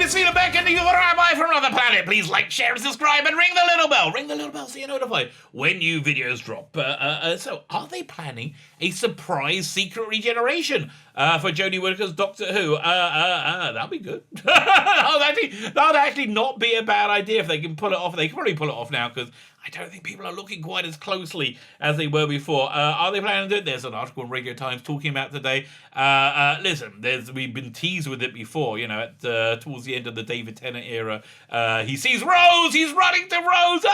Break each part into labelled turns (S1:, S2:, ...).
S1: it's Stephen Beck and you're the Rabbi from another planet. Please like, share, and subscribe, and ring the little bell. Ring the little bell so you're notified when new videos drop. So, are they planning a surprise secret regeneration for Jodie Whittaker's Doctor Who? That'd be good. That'd actually not be a bad idea if they can pull it off. They can probably pull it off now because I don't think people are looking quite as closely as they were before. Are they planning to do it? There's an article in Radio Times talking about today. Listen, we've been teased with it before, towards the end of the David Tennant era. He sees Rose, he's running to Rose,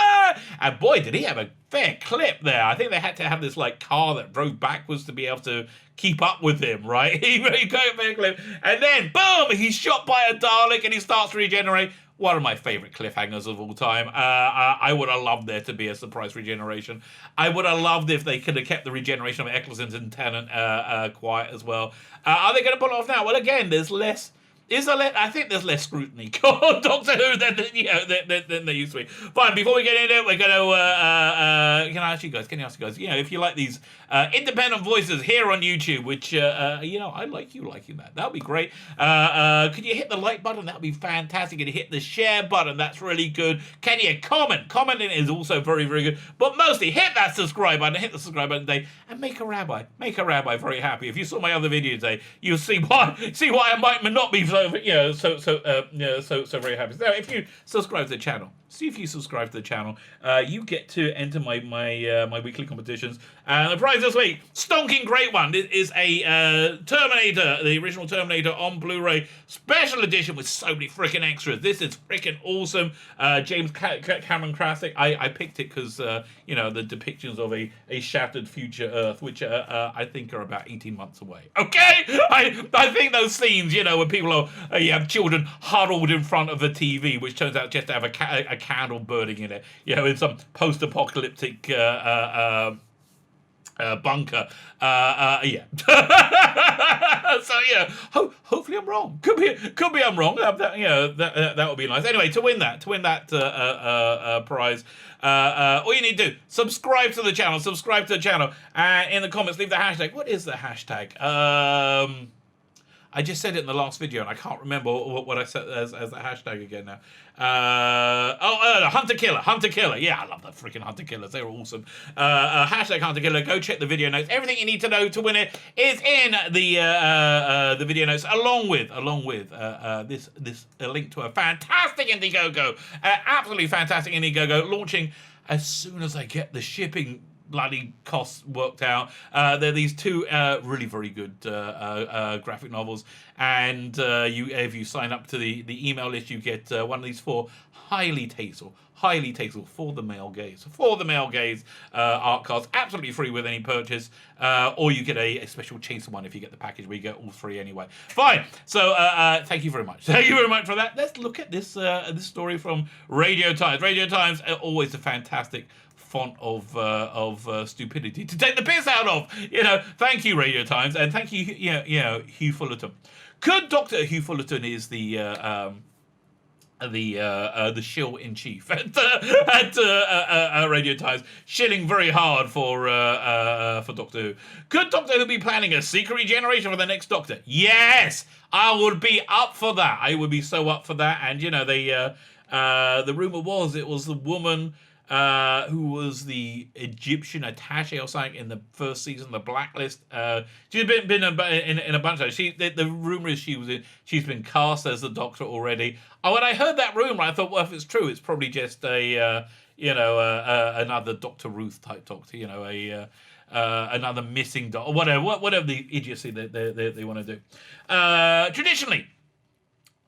S1: and boy, did he have a fair clip there. I think they had to have this car that drove backwards to be able to keep up with him, right? He got a fair clip, and then boom, he's shot by a Dalek and he starts to regenerate. One of my favourite cliffhangers of all time. I would have loved there to be a surprise regeneration. I would have loved if they could have kept the regeneration of Eccleston and Tennant quiet as well. Are they going to pull it off now? Well, again, I think there's less scrutiny on Doctor Who than there used to be. Fine, before we get into it, we're going to, can I ask you guys, if you like these independent voices here on YouTube, which, I like you liking that. That would be great. Could you hit the like button? That would be fantastic. Can you hit the share button? That's really good. Can you comment? Commenting is also very, very good. But mostly, hit that subscribe button. Hit the subscribe button today and make a rabbi very happy. If you saw my other video today, you'll see why I might not be so very happy. So if you subscribe to the channel, you get to enter my weekly competitions. The prize this week, stonking great one. It is a Terminator, the original Terminator on Blu-ray special edition with so many freaking extras. This is freaking awesome. James Cameron classic. I picked it because the depictions of a shattered future Earth, which I think are about 18 months away. Okay, I think those scenes, when people you have children huddled in front of the TV, which turns out just to have a candle burning in it, in some post-apocalyptic bunker. So hopefully I'm wrong. Could be I'm wrong. That would be nice. Anyway, to win that prize, all you need to do, subscribe to the channel. In the comments, leave the hashtag. What is the hashtag? I just said it in the last video, and I can't remember what I said as the hashtag again now. Hunter Killer. Yeah, I love the freaking Hunter Killers. They're awesome. Hashtag Hunter Killer. Go check the video notes. Everything you need to know to win it is in the video notes, along with this link to a fantastic Indiegogo, absolutely fantastic Indiegogo, launching as soon as I get the shipping bloody costs worked out. They're these two really very good graphic novels, and if you sign up to the email list, you get one of these four highly tasteful for the male gaze art cards, absolutely free with any purchase, or you get a special chaser one if you get the package where you get all three anyway. Fine. So thank you very much for that. Let's look at this story from Radio Times. Radio Times, always a fantastic font of stupidity to take the piss out of. Thank you, Radio Times, and thank you, Hugh Fullerton. Could Dr. Hugh Fullerton is the shill in chief at Radio Times, shilling very hard for Doctor Who. Could Doctor Who be planning a secret regeneration for the next Doctor? Yes, I would be up for that. I would be so up for that. And the rumor was it was the woman who was the Egyptian attaché or something in the first season, the Blacklist. She's been in a bunch of. The rumor is she's been cast as the Doctor already. When I heard that rumor, I thought, well, if it's true, it's probably just another Dr. Ruth type Doctor. Another missing Doctor, whatever the idiocy they want to do. Traditionally,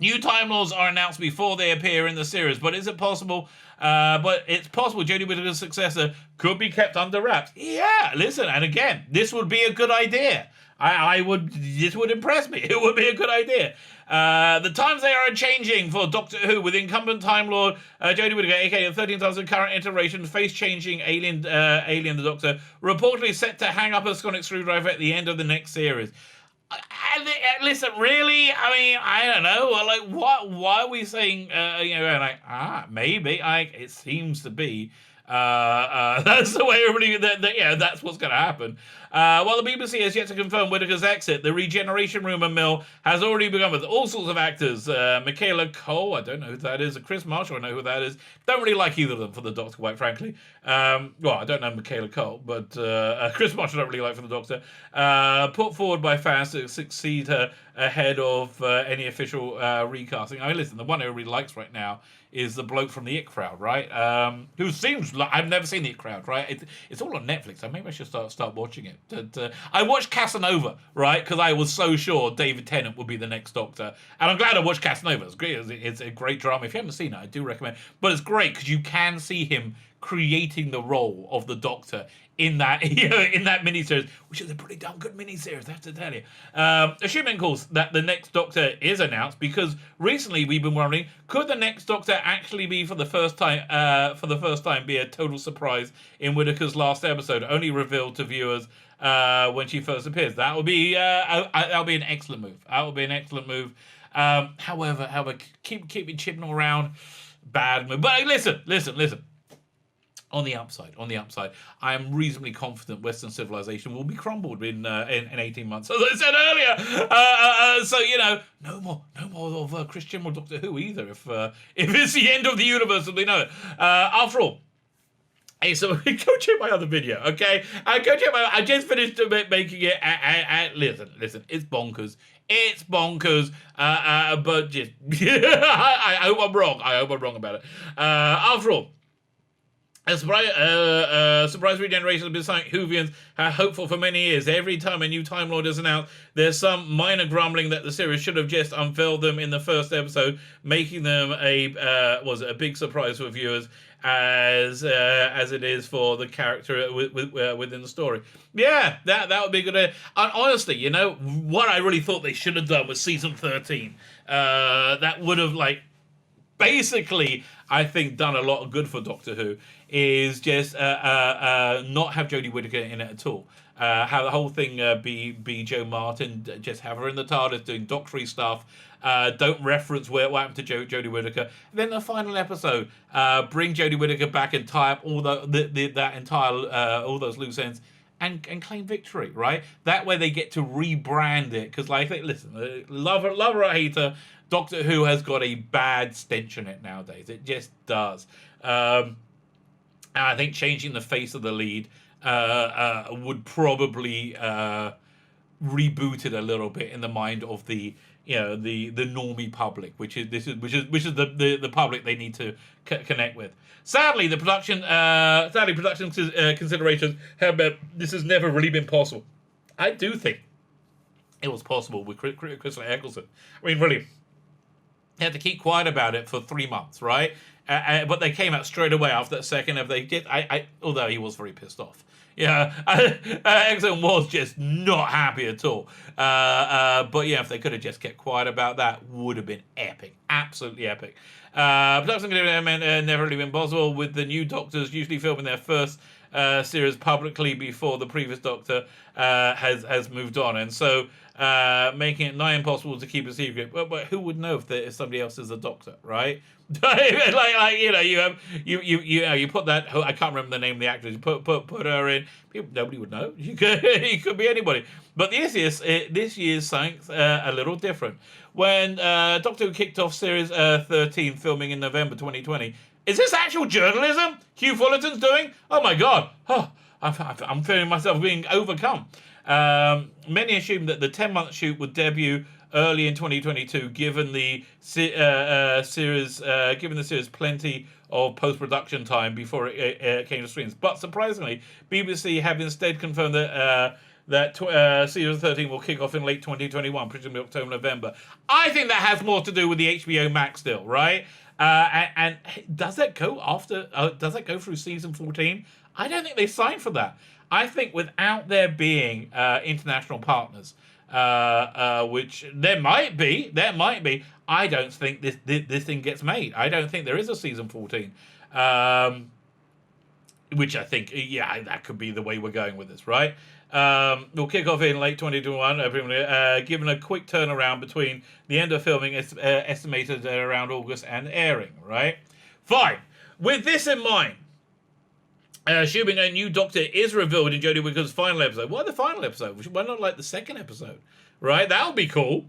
S1: new Time Lords are announced before they appear in the series, but is it possible? But it's possible Jodie Whittaker's successor could be kept under wraps. Yeah, listen, and again, this would be a good idea. This would impress me. It would be a good idea. The times they are changing for Doctor Who, with incumbent Time Lord Jodie Whittaker, aka 13 times the current iteration, face-changing alien the Doctor, reportedly set to hang up a sonic screwdriver at the end of the next series. Listen, really? I mean, I don't know. Why are we saying, maybe? It seems to be That's the way everybody. That's what's going to happen. While the BBC has yet to confirm Whittaker's exit, the Regeneration rumour mill has already begun with all sorts of actors. Michaela Cole, I don't know who that is. Chris Marshall, I know who that is. Don't really like either of them for the Doctor, quite frankly. Well, I don't know Michaela Cole, but Chris Marshall I don't really like for the Doctor. Put forward by fans to succeed her ahead of any official recasting. I mean, listen, the one everybody likes right now is the bloke from the It Crowd, right? Who seems like I've never seen the It Crowd, right? It's all on Netflix, so maybe I should start watching it. But, I watched Casanova, right? Because I was so sure David Tennant would be the next Doctor, and I'm glad I watched Casanova. It's great. It's a great drama. If you haven't seen it, I do recommend. But it's great because you can see him creating the role of the Doctor in that in that miniseries, which is a pretty damn good miniseries, I have to tell you. Assuming, of course, that the next Doctor is announced, because recently we've been wondering, could the next Doctor actually be for the first time be a total surprise in Whittaker's last episode, only revealed to viewers when she first appears? That would be an excellent move. That would be an excellent move. However, keep me chipping around. Bad move. But hey, listen. On the upside, I am reasonably confident Western civilization will be crumbled in 18 months, as I said earlier. So no more of Christian or Doctor Who either. If it's the end of the universe as we know it. After all. Hey, so go check my other video, okay? I just finished making it. Listen, it's bonkers. It's bonkers, but just I hope I'm wrong. About it. After all. A surprise regeneration has been something Whovians are hopeful for many years. Every time a new Time Lord is announced, there's some minor grumbling that the series should have just unveiled them in the first episode, making them a big surprise for viewers, as it is for the character within the story. Yeah, that would be good. And honestly, what I really thought they should have done was season 13. That would have basically, I think, done a lot of good for Doctor Who, is just not have Jodie Whittaker in it at all. Have the whole thing be Jo Martin, just have her in the TARDIS doing doctory stuff. Don't reference what happened to Jodie Whittaker. And then the final episode, bring Jodie Whittaker back and tie up all all those loose ends. And claim victory, right? That way they get to rebrand it. Because, listen, love her or hate her, Doctor Who has got a bad stench in it nowadays. It just does. And I think changing the face of the lead would probably reboot it a little bit in the mind of the normie public, which is the public they need to connect with. Sadly, production considerations have this has never really been possible. I do think it was possible with Christopher Eccleston. I mean, really, they had to keep quiet about it for 3 months, right? But they came out straight away after that second. If they did, although he was very pissed off. Yeah, Eccleston was just not happy at all. But yeah, if they could have just kept quiet about that, would have been epic, absolutely epic. Production never really been possible, with the new Doctors usually filming their first series publicly before the previous Doctor has moved on, and so making it nigh impossible to keep a secret. But who would know if somebody else is a Doctor, right? You put that. I can't remember the name of the actress. You put her in. Nobody would know. It could be anybody. But this year's something a little different. When Doctor Who kicked off series 13, filming in November 2020. Is this actual journalism Hugh Fullerton's doing? Oh my God! Oh, I'm feeling myself being overcome. Many assumed that the 10-month shoot would debut early in 2022, given the series plenty of post-production time before it came to screens. But surprisingly, BBC have instead confirmed that season 13 will kick off in late 2021, presumably October, November. I think that has more to do with the HBO Max deal, right? And does that go after? Does that go through season 14? I don't think they signed for that. I think without there being international partners, which there might be, I don't think this thing gets made. I don't think there is a season 14. Which I think, that could be the way we're going with this, right? We'll kick off in late 2021, given a quick turnaround between the end of filming, estimated around August, and airing, right? Fine. With this in mind, Assuming a new Doctor is revealed in Jodie Whittaker's final episode. Why the final episode? Why not like the second episode? Right? That would be cool.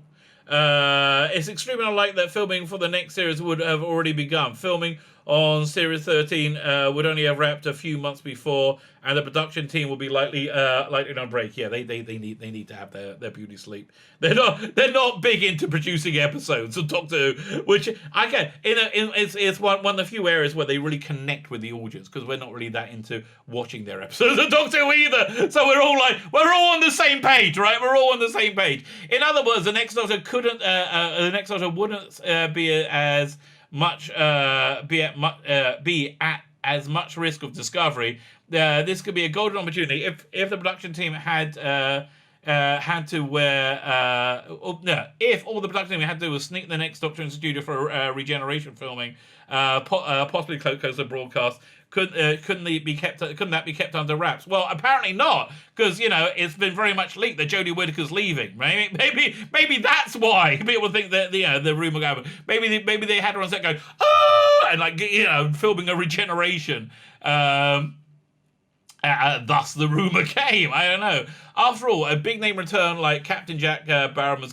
S1: It's extremely unlikely that filming for the next series would have already begun. Filming on Series 13 would only have wrapped a few months before, and the production team will be likely on break. Yeah, they need to have their beauty sleep. They're not big into producing episodes of Doctor Who, which I get. It's one of the few areas where they really connect with the audience, because we're not really that into watching their episodes of Doctor Who either. So we're all on the same page, right? We're all on the same page. In other words, the next Doctor wouldn't be as much be at as much risk of discovery. This could be a golden opportunity if the production team had if all the production team had to do was sneak the next Doctor in the studio for Regeneration filming, possibly close the broadcast. Couldn't that be kept under wraps? Well, apparently not, because it's been very much leaked that Jodie Whittaker's leaving. Right? Maybe that's why people think that the rumor going. Maybe they had her on set going and filming a Regeneration. Thus the rumor came. I don't know. After all, a big name return like Captain Jack Barrowman's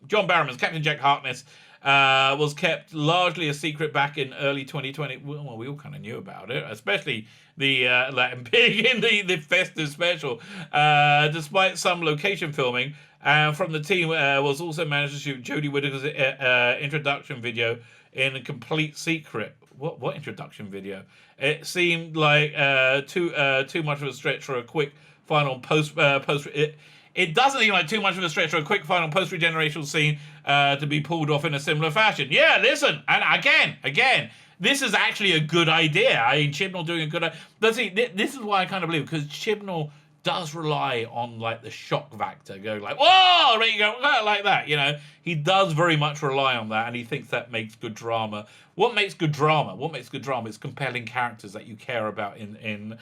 S1: John Barrowman's Captain Jack Harkness was kept largely a secret back in early 2020. Well, we all kind of knew about it, especially the big in the festive special. Despite some location filming, from the team was also managed to shoot Jodie Whittaker's introduction video in a complete secret. What introduction video? It seemed like too much of a stretch for a quick final post. It doesn't seem like too much of a stretch for a quick final post-regenerational scene to be pulled off in a similar fashion. Yeah, listen, and again, this is actually a good idea. I mean, Chibnall doing a good idea. But see, this is why I kind of believe, because Chibnall does rely on the shock factor, going whoa, there you go, like that. He does very much rely on that, and he thinks that makes good drama. What makes good drama is compelling characters that you care about in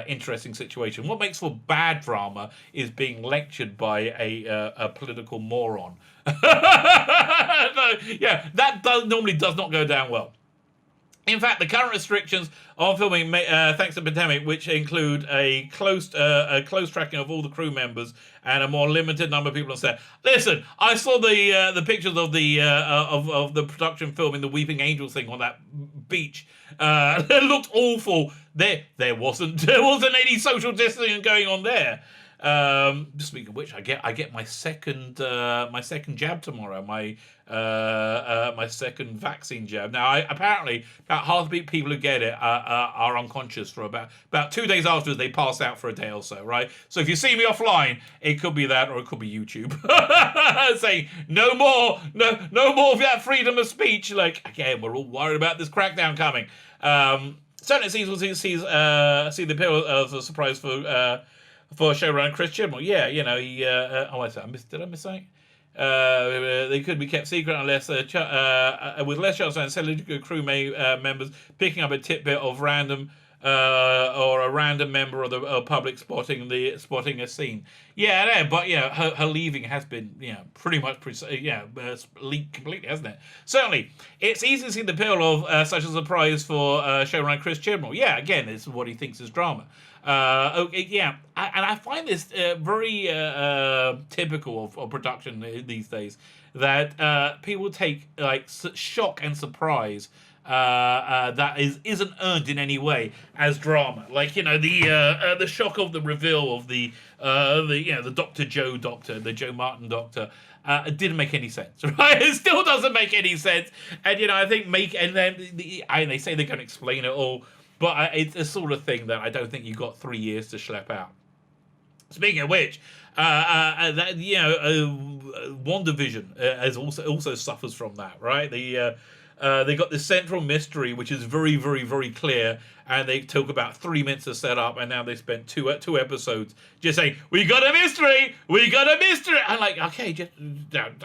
S1: interesting situations. What makes for bad drama is being lectured by a political moron. Yeah, that normally does not go down well. In fact, the current restrictions on filming, thanks to the pandemic, which include a close tracking of all the crew members and a more limited number of people on set. Listen, I saw the pictures of the production filming the Weeping Angels thing on that beach. It looked awful. There wasn't any social distancing going on there. Speaking of which, I get my second jab tomorrow. My second vaccine jab. Now, apparently, about half the people who get it are unconscious for about 2 days afterwards. They pass out for a day or so, right? So if you see me offline, it could be that, or it could be YouTube saying no more of that freedom of speech. Again, we're all worried about this crackdown coming. Certainly, it sees the appeal of a surprise for showrunner Chris Chibnall. Yeah, he. Did I miss something? They could be kept secret unless with less chance than celebrity crew members picking up a tidbit of random or a random member of the public spotting a scene. Yeah, but her leaving has been pretty much leaked completely, hasn't it? Certainly, it's easy to see the appeal of such a surprise for showrunner Chris Chibnall. Yeah, again, this is what he thinks is drama. And I find this very typical of production these days, that people take shock and surprise that isn't earned in any way as drama. The shock of the reveal of the Dr. Joe Doctor, the Joe Martin Doctor. It didn't make any sense, right? It still doesn't make any sense, and I think they say they're going to explain it all. But it's a sort of thing that I don't think you got 3 years to schlep out. Speaking of which, WandaVision also suffers from that, right? They got this central mystery, which is very, very, very clear, and they took about 3 minutes to set up, and now they spent two episodes just saying, we got a mystery! I'm like, okay,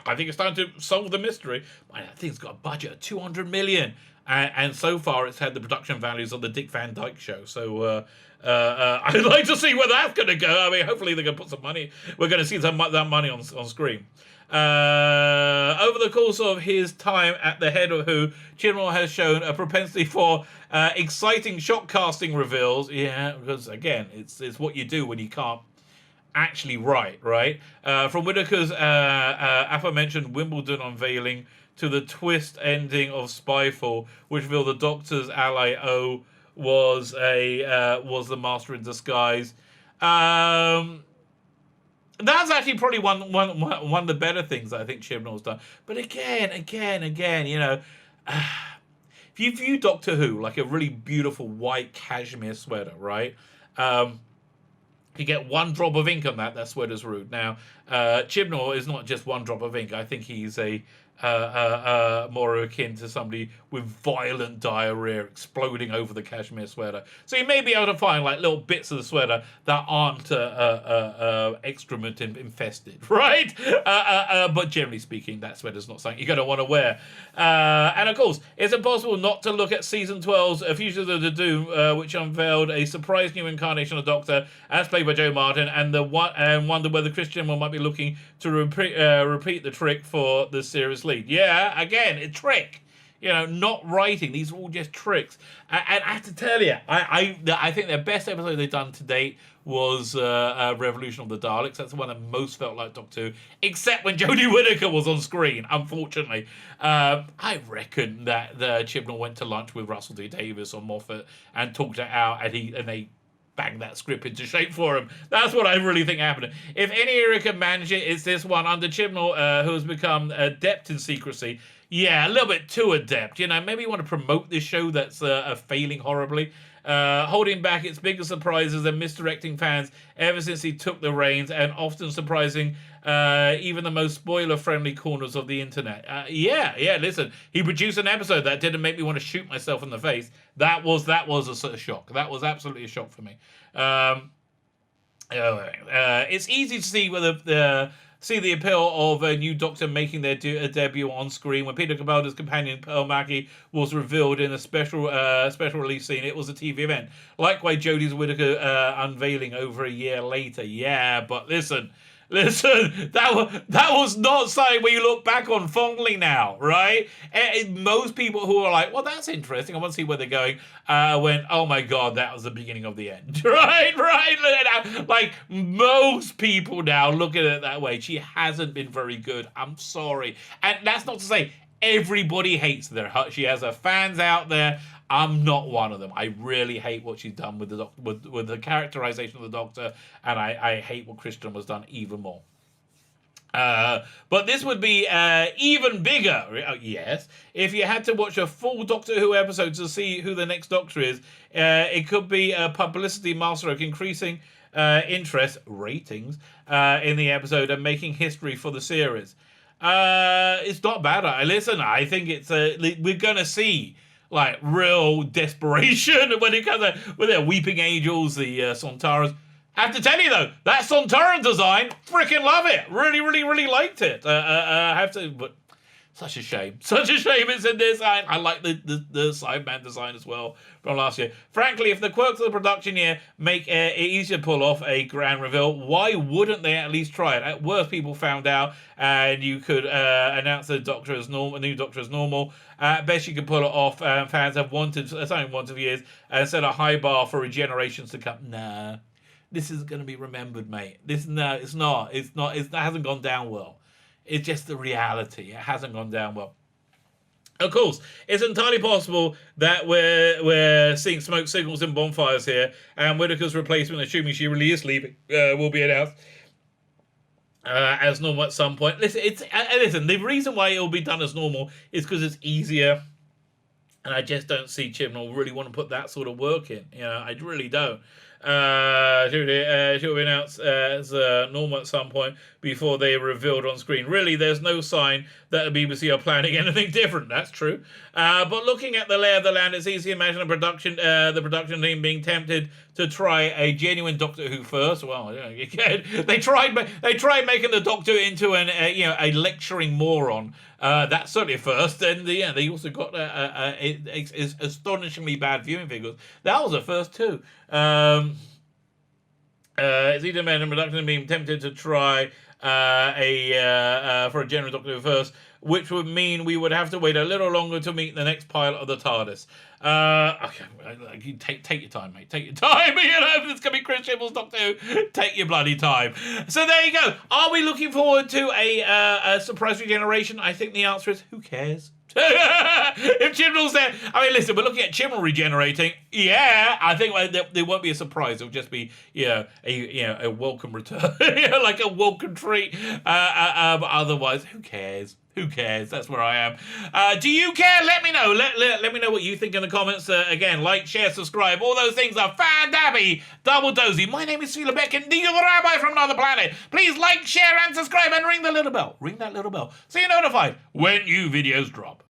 S1: I think it's time to solve the mystery. I think it's got a budget of $200 million. And so far, it's had the production values of the Dick Van Dyke Show. So I'd like to see where that's going to go. I mean, hopefully they're going to put some money. We're going to see that money on screen. Over over the course of his time at the head of Who, Chibnall has shown a propensity for exciting shock casting reveals. Yeah, because again, it's what you do when you can't actually write, right? From Whittaker's aforementioned Wimbledon unveiling to the twist ending of Spyfall, which revealed the Doctor's ally O was the Master in disguise. That's actually probably one of the better things that I think Chibnall's done. But again, you know, if you view Doctor Who like a really beautiful white cashmere sweater, right? You get one drop of ink on that sweater's rude. Now, Chibnall is not just one drop of ink. I think he's more akin to somebody with violent diarrhea exploding over the cashmere sweater. So you may be able to find like little bits of the sweater that aren't excrement infested, right? But generally speaking, that sweater's not something you're going to want to wear. And of course, it's impossible not to look at season 12's Fugitive of the Doom, which unveiled a surprise new incarnation of Doctor, as played by Joe Martin, and wonder whether Christian might be looking to repeat the trick for the series lead. Yeah, again, a trick. You know, not writing. These are all just tricks. And I have to tell you, I think their best episode they've done to date was Revolution of the Daleks. That's the one that most felt like Doctor Who, except when Jodie Whittaker was on screen, unfortunately. I reckon that Chibnall went to lunch with Russell T Davies or Moffat and talked it out, and they bang that script into shape for him. That's what I really think happened. If any era can manage it, it's this one under Chibnall, who has become adept in secrecy. Yeah, a little bit too adept. You know, maybe you want to promote this show that's failing horribly. Holding back its biggest surprises and misdirecting fans ever since he took the reins, and often surprising even the most spoiler-friendly corners of the internet. Listen, he produced an episode that didn't make me want to shoot myself in the face. That was a sort of shock. That was absolutely a shock for me. It's easy to see whether the appeal of a new Doctor making their debut on screen. When Peter Capaldi's companion Pearl Mackie was revealed in a special release scene, it was a TV event. Likewise, Jodie Whittaker unveiling over a year later. Yeah, but listen, that was not something where you look back on fondly now, right? Most people who are like, well, that's interesting, I want to see where they're going, went, oh my God, that was the beginning of the end. Right? Like, most people now look at it that way. She hasn't been very good. I'm sorry. And that's not to say everybody hates her. She has her fans out there. I'm not one of them. I really hate what she's done with the characterization of the Doctor, and I hate what Christian was done even more. But this would be even bigger, yes, if you had to watch a full Doctor Who episode to see who the next Doctor is. It could be a publicity masterstroke, increasing interest, ratings, in the episode and making history for the series. It's not bad. I think it's we're going to see like real desperation when it comes to with their weeping angels, the Sontarans. I have to tell you though, that Sontaran design, freaking love it. Really liked it. I have to, but such a shame. It's in this. I like the Sideman design as well from last year. Frankly, if the quirks of the production year make it easier to pull off a grand reveal, why wouldn't they at least try it? At worst, people found out, and you could announce the Doctor as normal, a new Doctor as normal. At best, you could pull it off. Fans have wanted for years, and set a high bar for generations to come. Nah, this is going to be remembered, mate. It's not. It hasn't gone down well. It's just the reality. It hasn't gone down well. Of course, it's entirely possible that we're seeing smoke signals and bonfires here, and Whittaker's replacement, assuming she really is leaving, will be announced as normal at some point. Listen, the reason why it will be done as normal is because it's easier, and I just don't see Chibnall really want to put that sort of work in. You know, I really don't. She'll be announced as normal at some point before they revealed on screen. Really, there's no sign that the BBC are planning anything different. That's true. But looking at the lay of the land, it's easy to imagine the production team being tempted to try a genuine Doctor Who first. Well, they tried making the Doctor into a lecturing moron. That's certainly a first. And they also got astonishingly bad viewing figures. That was a first too. It's either men in production being tempted to try for a general Doctor Who first, which would mean we would have to wait a little longer to meet the next pilot of the TARDIS. Okay, take your time, mate. Take your time. You know, if it's going to be Chris Chibble's Doctor Who, take your bloody time. So there you go. Are we looking forward to a surprise regeneration? I think the answer is, who cares? If Chibnall's there, I mean, listen, we're looking at Chibnall regenerating. Yeah, I think there won't be a surprise. It'll just be, a welcome return, like a welcome treat. But otherwise, who cares? Who cares? That's where I am. Do you care? Let me know. Let me know what you think in the comments. Again, like, share, subscribe. All those things are fan-dabby, double dozy. My name is Sheila Beck, the Rabbi from another planet. Please like, share, and subscribe, and ring the little bell. Ring that little bell so you're notified when new videos drop.